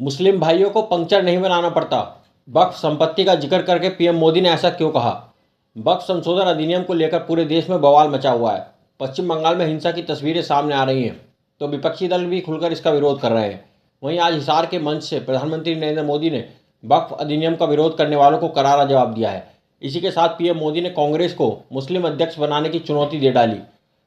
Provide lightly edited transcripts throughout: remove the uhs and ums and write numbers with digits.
मुस्लिम भाइयों को पंक्चर नहीं बनाना पड़ता। वक्फ संपत्ति का जिक्र करके पीएम मोदी ने ऐसा क्यों कहा? वक्फ संशोधन अधिनियम को लेकर पूरे देश में बवाल मचा हुआ है। पश्चिम बंगाल में हिंसा की तस्वीरें सामने आ रही हैं, तो विपक्षी दल भी खुलकर इसका विरोध कर रहे हैं। वहीं आज हिसार के मंच से प्रधानमंत्री नरेंद्र मोदी ने वक्फ अधिनियम का विरोध करने वालों को करारा जवाब दिया है। इसी के साथ पीएम मोदी ने कांग्रेस को मुस्लिम अध्यक्ष बनाने की चुनौती दे डाली।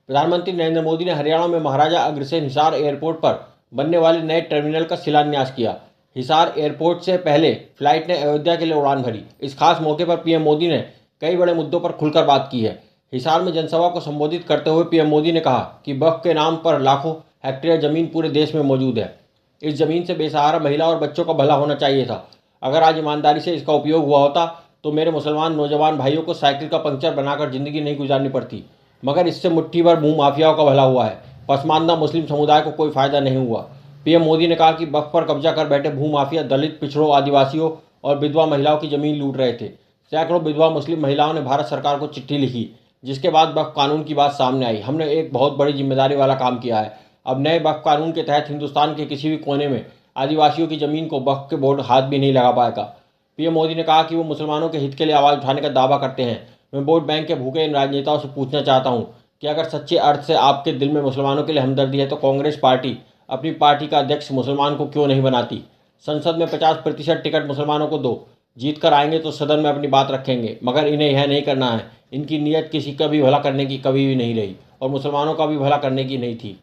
प्रधानमंत्री नरेंद्र मोदी ने हरियाणा में महाराजा अग्रसेन हिसार एयरपोर्ट पर बनने वाले नए टर्मिनल का शिलान्यास किया। हिसार एयरपोर्ट से पहले फ्लाइट ने अयोध्या के लिए उड़ान भरी। इस खास मौके पर पीएम मोदी ने कई बड़े मुद्दों पर खुलकर बात की है। हिसार में जनसभा को संबोधित करते हुए पीएम मोदी ने कहा कि वक्फ के नाम पर लाखों हेक्टेयर जमीन पूरे देश में मौजूद है। इस जमीन से बेसहारा महिला और बच्चों का भला होना चाहिए था। अगर आज ईमानदारी से इसका उपयोग हुआ होता तो मेरे मुसलमान नौजवान भाइयों को साइकिल का पंक्चर बनाकर जिंदगी नहीं गुजारनी पड़ती, मगर इससे मुट्ठी भर भू माफियाओं का भला हुआ है। पसमानदा मुस्लिम समुदाय को कोई फायदा नहीं हुआ। पीएम मोदी ने कहा कि वक्फ पर कब्जा कर बैठे भू माफिया दलित, पिछड़ों, आदिवासियों और विधवा महिलाओं की जमीन लूट रहे थे। सैकड़ों विधवा मुस्लिम महिलाओं ने भारत सरकार को चिट्ठी लिखी, जिसके बाद वक्फ कानून की बात सामने आई। हमने एक बहुत बड़ी जिम्मेदारी वाला काम किया है। अब नए वक्फ कानून के तहत हिंदुस्तान के किसी भी कोने में आदिवासियों की जमीन को वक्फ के बोर्ड हाथ भी नहीं लगा पाएगा। पीएम मोदी ने कहा कि वो मुसलमानों के हित के लिए आवाज़ उठाने का दावा करते हैं। मैं वोट बैंक के भूखे इन राजनेताओं से पूछना चाहता हूं कि अगर सच्चे अर्थ से आपके दिल में मुसलमानों के लिए हमदर्दी है तो कांग्रेस पार्टी अपनी पार्टी का अध्यक्ष मुसलमान को क्यों नहीं बनाती? संसद में 50% टिकट मुसलमानों को दो। जीत कर आएंगे तो सदन में अपनी बात रखेंगे, मगर इन्हें यह नहीं करना है। इनकी नीयत किसी का भी भला करने की कभी भी नहीं रही और मुसलमानों का भी भला करने की नहीं थी।